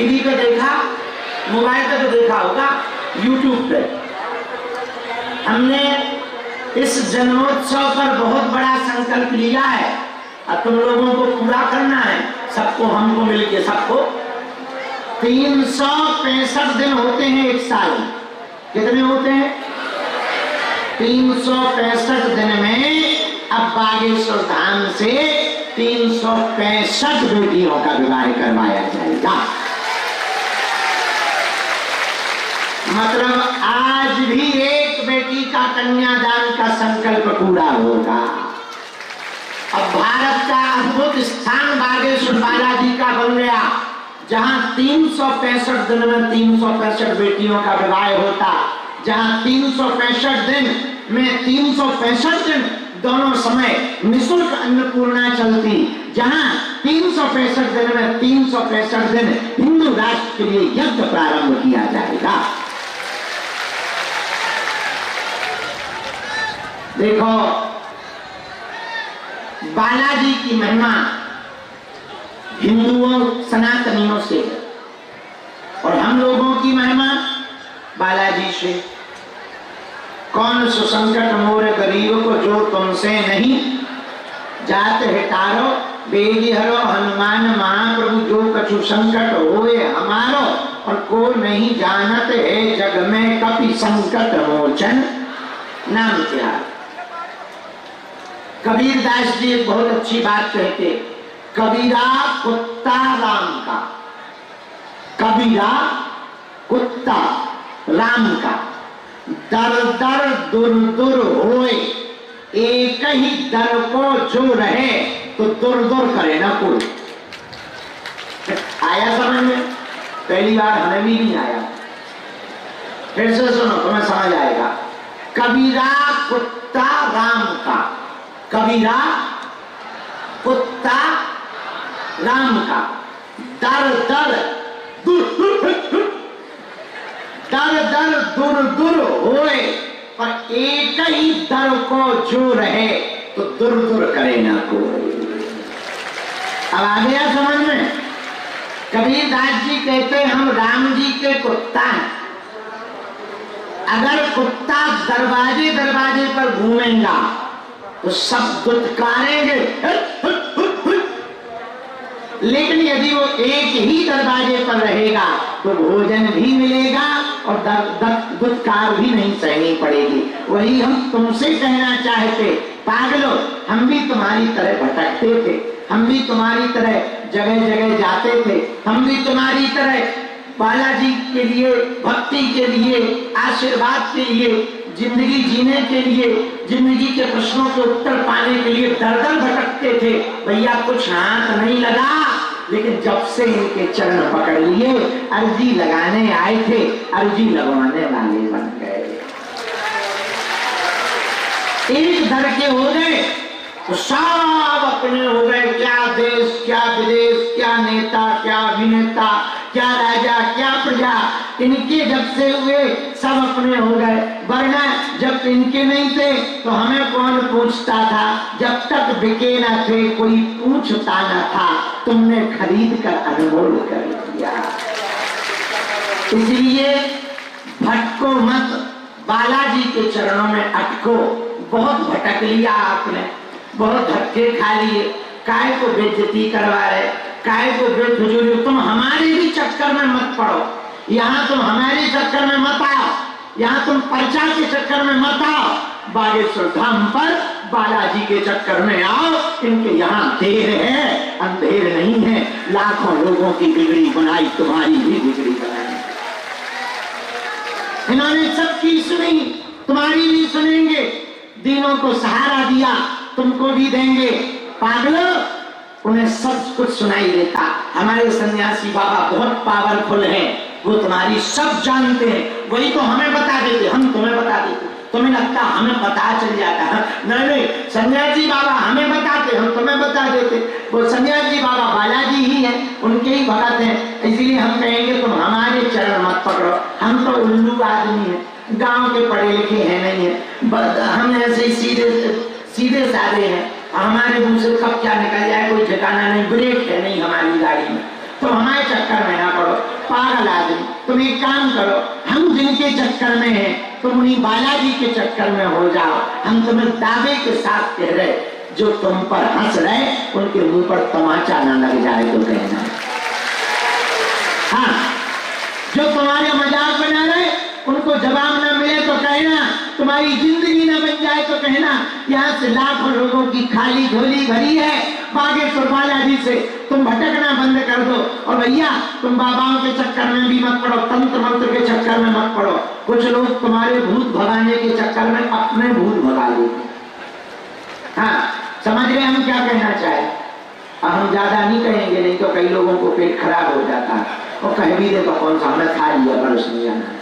TV पे देखा, mobile पे तो देखा होगा, यूट्यूब पे। हमने इस जन्मोत्सव पर बहुत बड़ा संकल्प लिया है, अब तुम लोगों को पूरा करना है, सबको, हमको मिलके सबको। 365 दिन होते हैं एक साल में। कितने होते हैं? 365 दिन में अब बागेश्वर धाम से 365 बेटियों का विवाह करवाया जाएगा। मतलब आज भी एक बेटी का कन्यादान का संकल्प पूरा होगा। अब भारत का अद्भुत स्थान बागेश्वर बालाजी का बन गया, जहां 365 दिन में 365 बेटियों का विवाह होता, जहां 365 दिन में 365 दिन दोनों समय निःशुल्क अन्नपूर्णा चलती, जहां 365 दिन में 365 दिन हिंदू राष्ट्र के लिए यज्ञ प्रारंभ किया जाएगा। देखो, बालाजी की महिमा हिंदुओं सनातनियों से है और हम लोगों की महिमा बालाजी से। कौन सुसंकट मोर गरीब को जो तुमसे नहीं, जात हिटारो बेगी हरो हनुमान महाप्रभु जो कछु संकट होए हमारो, और को नहीं जानत है जग में कपि संकट मोचन नाम क्या। कबीर दास जी एक बहुत अच्छी बात कहते, कबीरा कुत्ता राम का, कबीरा कुत्ता राम का, दर दर दुर दुर होए, एक ही दर को जो रहे तो दुर दुर करे ना कोई। आया समझ में? पहली बार हमें भी नहीं आया, फिर से सुनो तुम्हें समझ आएगा। कबीरा कुत्ता राम का, कबीरा कुत्ता राम का, दर दर दर दर दुर दुर होए, पर एक ही दर को जो रहे तो दुर दुर करे ना कोई। अब आ गया समझ में? कबीर दास जी कहते हम राम जी के कुत्ता हैं। अगर कुत्ता दरवाजे दरवाजे पर घूमेगा तो सब दुत्कारेंगे, लेकिन यदि वो एक ही दरवाजे पर रहेगा तो भोजन भी मिलेगा और दुत्कार भी नहीं सहनी पड़ेगी। वही हम तुमसे कहना चाहते, पागलो, हम भी तुम्हारी तरह भटकते थे, हम भी तुम्हारी तरह जगह जगह जाते थे, हम भी तुम्हारी तरह बालाजी के लिए, भक्ति के लिए, आशीर्वाद के लिए, जिंदगी जीने के लिए, जिंदगी के प्रश्नों के उत्तर पाने के लिए दर दर भटकते थे। भैया कुछ हाथ नहीं लगा, लेकिन जब से इनके चरण पकड़ लिए, अर्जी लगाने आए थे, अर्जी लगवाने वाले बन गए। एक दर के हो गए तो सब अपने हो गए। क्या देश, क्या विदेश, क्या नेता, क्या अभिनेता, क्या राजा, क्या प्रजा, इनके जब से हुए सब अपने हो गए। वरना जब इनके नहीं थे तो हमें कौन पूछता था? जब तक बिके न थे कोई पूछता न था, तुमने खरीद कर अनमोल कर दिया। इसलिए भटको मत, बालाजी के चरणों में अटको। बहुत भटक लिया आपने, बहुत धक्के खा लिए, काय को बेइज्जती करवा रहे, काय को बेफिजूल। तुम हमारे भी चक्कर में मत पड़ो, यहाँ तुम हमारे चक्कर में मत आओ, यहाँ तुम पर्चा के चक्कर में मत आओ। बागेश्वर धाम पर बालाजी के चक्कर में आओ। इनके यहाँ देर है, अंधेर नहीं है। लाखों लोगों की बिगड़ी बनाई, तुम्हारी भी बिगड़ी बनाई। इन्होंने सबकी सुनी, तुम्हारी भी सुनेंगे। दीनों को सहारा दिया, तुमको भी देंगे। पागलो, उन्हें सब कुछ सुनाई देता। हमारे सन्यासी बाबा बहुत पावरफुल हैं, वो तुम्हारी सब जानते हैं। वही तो हमें बता देते, हम तुम्हें बता देते। तुम्हें लगता हमें पता चल जाता है? नहीं, सन्यासी बाबा हमें बताते, हम तुम्हें बता देते। वो सन्यासी बाबा बालाजी ही है, उनके ही भगत हैं। इसलिए हम कहेंगे तुम हमारे चरण मत पकड़ो। हम तो उल्लू आदमी है, गांव के पढ़े लिखे हैं नहीं है, हम ऐसे सीधे साधे हैं। हमारे मुंह से कब क्या निकल जाए कोई ठिकाना नहीं, ब्रेक है नहीं हमारी गाड़ी में। तो हमारे चक्कर में ना पड़ो। पागल आदमी, तुम एक काम करो, हम जिनके चक्कर में हैं तुम उन्हीं बालाजी के चक्कर में हो जाओ। हम तुम्हें दावे के साथ कह रहे, जो तुम पर हंस रहे उनके मुंह पर तमाचा ना लग जाए तो कहना। हाँ, जो तुम्हारे मजाक बना रहे उनको जवाब ना मिले तो कहना, तुम्हारी जिंदगी ना बन जाए तो कहना। यहाँ से लाखों लोगों की खाली झोली भरी है, बागेश्वर बालाजी से तुम भटकना बंद कर दो। और भैया तुम बाबाओं के चक्कर में भी मत पड़ो, तंत्र मंत्र के चक्कर में मत पड़ो। कुछ लोग तुम्हारे भूत भगाने के चक्कर में अपने भूत भगा लेते। हाँ, समझ रहे हम क्या कहना चाहे? अब हम ज्यादा नहीं कहेंगे, नहीं तो कई लोगों को पेट खराब हो जाता है, और कह भी दे तो कौन सा, हमने खा लिया पर उसने जाना।